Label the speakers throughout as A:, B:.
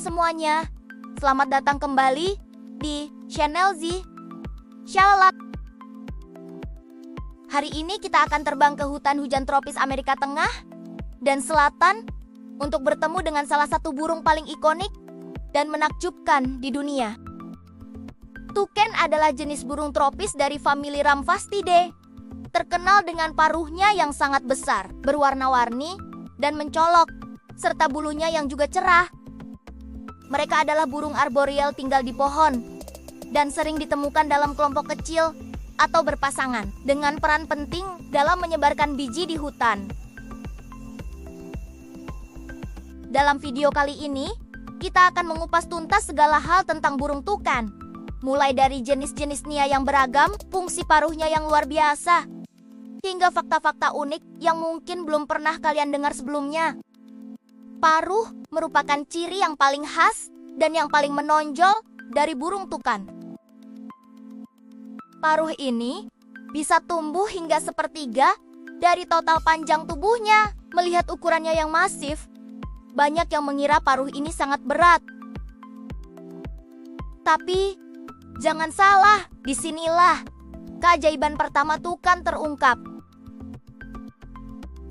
A: semuanya, selamat datang kembali di channel Z. Shalala. Hari ini kita akan terbang ke hutan hujan tropis Amerika Tengah dan Selatan untuk bertemu dengan salah satu burung paling ikonik dan menakjubkan di dunia. Tuken adalah jenis burung tropis dari famili Ramphastidae, terkenal dengan paruhnya yang sangat besar, berwarna-warni, dan mencolok, serta bulunya yang juga cerah. Mereka adalah burung arboreal tinggal di pohon, dan sering ditemukan dalam kelompok kecil atau berpasangan, dengan peran penting dalam menyebarkan biji di hutan. Dalam video kali ini, kita akan mengupas tuntas segala hal tentang burung tukan, mulai dari jenis-jenisnya yang beragam, fungsi paruhnya yang luar biasa, hingga fakta-fakta unik yang mungkin belum pernah kalian dengar sebelumnya. Paruh merupakan ciri yang paling khas dan yang paling menonjol dari burung tukan. Paruh ini bisa tumbuh hingga sepertiga dari total panjang tubuhnya. Melihat ukurannya yang masif, banyak yang mengira paruh ini sangat berat. Tapi jangan salah, disinilah keajaiban pertama tukan terungkap.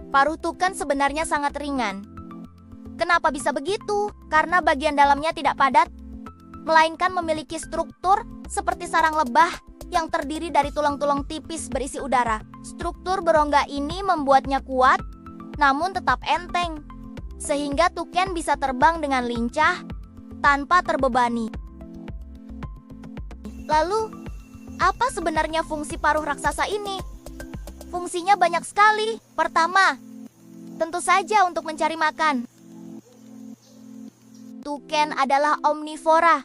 A: Paruh tukan sebenarnya sangat ringan. Kenapa bisa begitu? Karena bagian dalamnya tidak padat, melainkan memiliki struktur seperti sarang lebah yang terdiri dari tulang-tulang tipis berisi udara. Struktur berongga ini membuatnya kuat, namun tetap enteng, sehingga tuken bisa terbang dengan lincah tanpa terbebani. Lalu, apa sebenarnya fungsi paruh raksasa ini? Fungsinya banyak sekali. Pertama, tentu saja untuk mencari makan. Tuken adalah omnivora,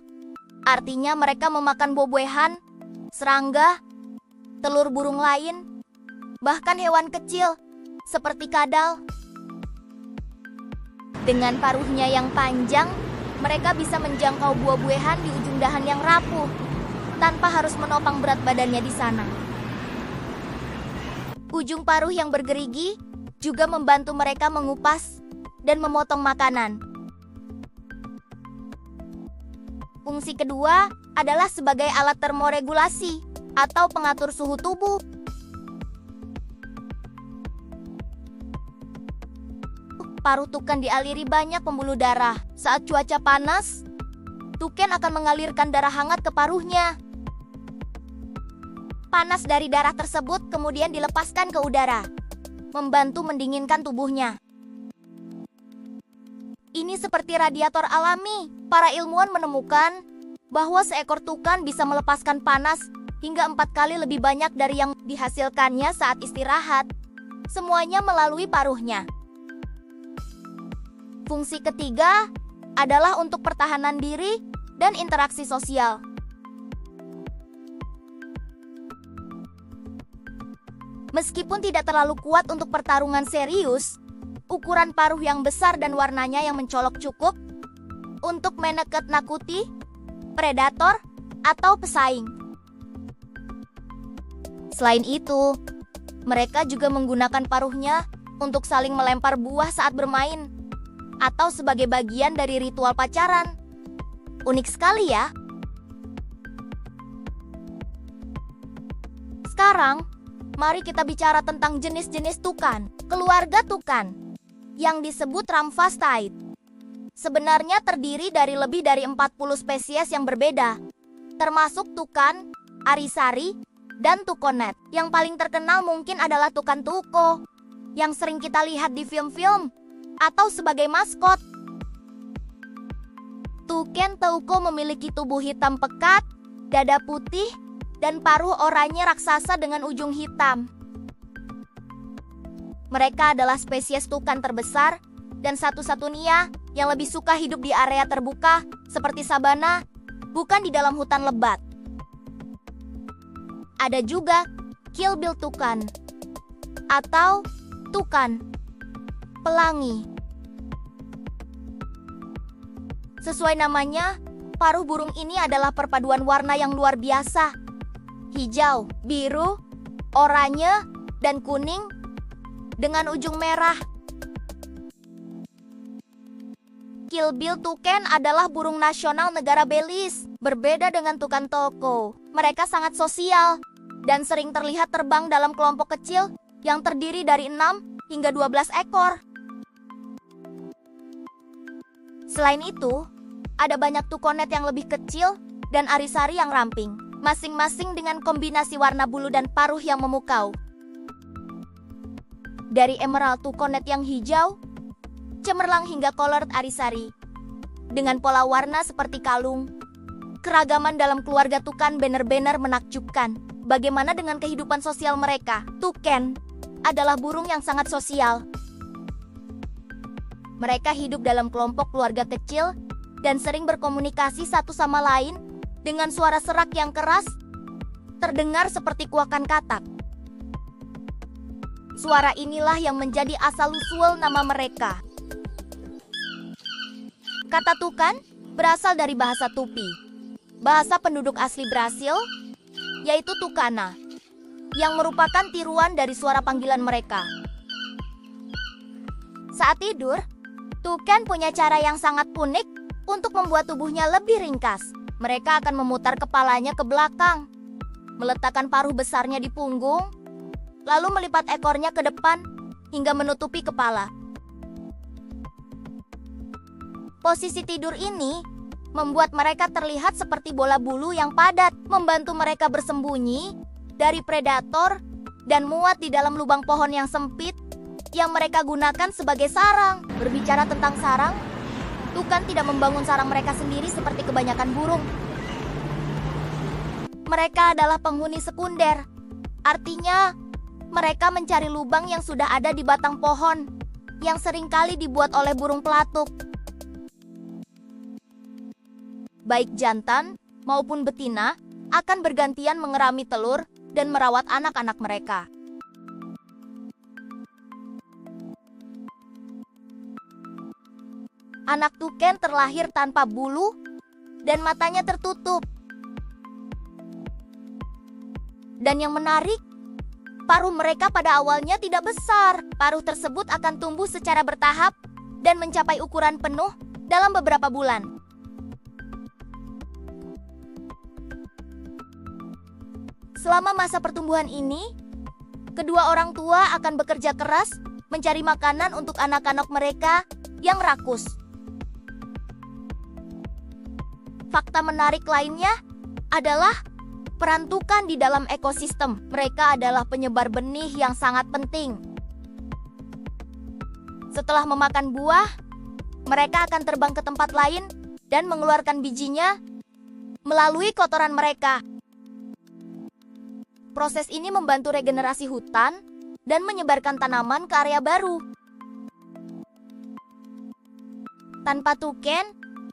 A: artinya mereka memakan buah-buahan, serangga, telur burung lain, bahkan hewan kecil seperti kadal. Dengan paruhnya yang panjang, mereka bisa menjangkau buah-buahan di ujung dahan yang rapuh, tanpa harus menopang berat badannya di sana. Ujung paruh yang bergerigi juga membantu mereka mengupas dan memotong makanan. Fungsi kedua adalah sebagai alat termoregulasi atau pengatur suhu tubuh. Paruh tukan dialiri banyak pembuluh darah. Saat cuaca panas, tuken akan mengalirkan darah hangat ke paruhnya. Panas dari darah tersebut kemudian dilepaskan ke udara, membantu mendinginkan tubuhnya. Ini seperti radiator alami. Para ilmuwan menemukan bahwa seekor tukan bisa melepaskan panas hingga 4 kali lebih banyak dari yang dihasilkannya saat istirahat. Semuanya melalui paruhnya. Fungsi ketiga adalah untuk pertahanan diri dan interaksi sosial. Meskipun tidak terlalu kuat untuk pertarungan serius, ukuran paruh yang besar dan warnanya yang mencolok cukup untuk menakut-nakuti predator atau pesaing. Selain itu, mereka juga menggunakan paruhnya untuk saling melempar buah saat bermain atau sebagai bagian dari ritual pacaran. Unik sekali ya. Sekarang, mari kita bicara tentang jenis-jenis tukan. Keluarga tukan yang disebut Ramphastidae sebenarnya terdiri dari lebih dari 40 spesies yang berbeda, termasuk tukan, arisari, dan tukonet. Yang paling terkenal mungkin adalah tukan tuko, yang sering kita lihat di film-film atau sebagai maskot. Tuken tuko memiliki tubuh hitam pekat, dada putih, dan paruh oranye raksasa dengan ujung hitam. Mereka adalah spesies tukan terbesar dan satu-satunya yang lebih suka hidup di area terbuka seperti sabana, bukan di dalam hutan lebat. Ada juga quillbill tukan atau tukan pelangi. Sesuai namanya, paruh burung ini adalah perpaduan warna yang luar biasa. Hijau, biru, oranye, dan kuning dengan ujung merah. Kill Bill Toucan adalah burung nasional negara Belize. Berbeda dengan tukan toko, mereka sangat sosial dan sering terlihat terbang dalam kelompok kecil yang terdiri dari 6 hingga 12 ekor. Selain itu, ada banyak tukonet yang lebih kecil dan arisari yang ramping, masing-masing dengan kombinasi warna bulu dan paruh yang memukau. Dari emerald tukonet yang hijau, cemerlang hingga colored arisari, dengan pola warna seperti kalung. Keragaman dalam keluarga tukan benar-benar menakjubkan. Bagaimana dengan kehidupan sosial mereka? Tuken adalah burung yang sangat sosial. Mereka hidup dalam kelompok keluarga kecil dan sering berkomunikasi satu sama lain dengan suara serak yang keras, terdengar seperti kuakan katak. Suara inilah yang menjadi asal-usul nama mereka. Kata tukan berasal dari bahasa Tupi, bahasa penduduk asli Brasil, yaitu Tucana, yang merupakan tiruan dari suara panggilan mereka. Saat tidur, tukan punya cara yang sangat unik untuk membuat tubuhnya lebih ringkas. Mereka akan memutar kepalanya ke belakang, meletakkan paruh besarnya di punggung, lalu melipat ekornya ke depan hingga menutupi kepala. Posisi tidur ini membuat mereka terlihat seperti bola bulu yang padat, membantu mereka bersembunyi dari predator dan muat di dalam lubang pohon yang sempit yang mereka gunakan sebagai sarang. Berbicara tentang sarang, tukan tidak membangun sarang mereka sendiri seperti kebanyakan burung. Mereka adalah penghuni sekunder, artinya mereka mencari lubang yang sudah ada di batang pohon, yang seringkali dibuat oleh burung pelatuk. Baik jantan maupun betina akan bergantian mengerami telur dan merawat anak-anak mereka. Anak tuken terlahir tanpa bulu dan matanya tertutup. Dan yang menarik, paruh mereka pada awalnya tidak besar. Paruh tersebut akan tumbuh secara bertahap dan mencapai ukuran penuh dalam beberapa bulan. Selama masa pertumbuhan ini, kedua orang tua akan bekerja keras mencari makanan untuk anak-anak mereka yang rakus. Fakta menarik lainnya adalah peran tukan di dalam ekosistem. Mereka adalah penyebar benih yang sangat penting. Setelah memakan buah, mereka akan terbang ke tempat lain dan mengeluarkan bijinya melalui kotoran mereka. Proses ini membantu regenerasi hutan dan menyebarkan tanaman ke area baru. Tanpa tuken,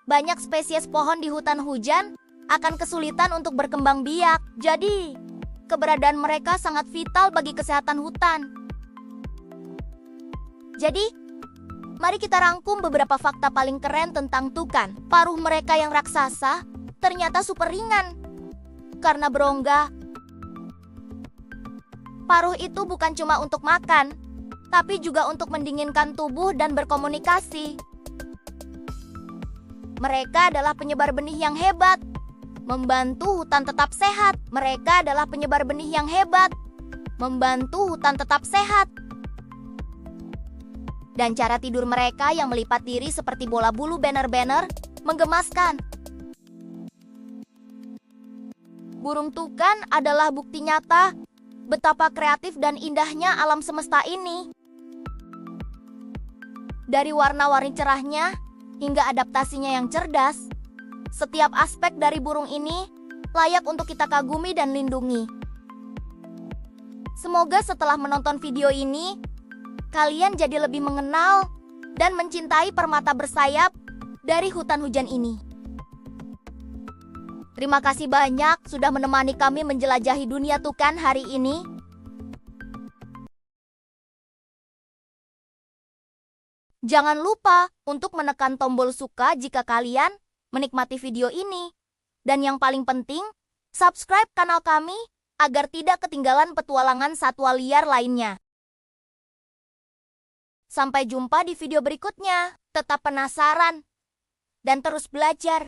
A: banyak spesies pohon di hutan hujan akan kesulitan untuk berkembang biak. Jadi, keberadaan mereka sangat vital bagi kesehatan hutan. Jadi, mari kita rangkum beberapa fakta paling keren tentang tukan. Paruh mereka yang raksasa ternyata super ringan karena berongga. Paruh itu bukan cuma untuk makan, tapi juga untuk mendinginkan tubuh dan berkomunikasi. Mereka adalah penyebar benih yang hebat, membantu hutan tetap sehat. Mereka adalah penyebar benih yang hebat, membantu hutan tetap sehat. Dan cara tidur mereka yang melipat diri seperti bola bulu banner-banner menggemaskan. Burung tukan adalah bukti nyata betapa kreatif dan indahnya alam semesta ini. Dari warna-warni cerahnya hingga adaptasinya yang cerdas, setiap aspek dari burung ini layak untuk kita kagumi dan lindungi. Semoga setelah menonton video ini, kalian jadi lebih mengenal dan mencintai permata bersayap dari hutan hujan ini. Terima kasih banyak sudah menemani kami menjelajahi dunia tukan hari ini. Jangan lupa untuk menekan tombol suka jika kalian menikmati video ini. Dan yang paling penting, subscribe kanal kami agar tidak ketinggalan petualangan satwa liar lainnya. Sampai jumpa di video berikutnya. Tetap penasaran dan terus belajar.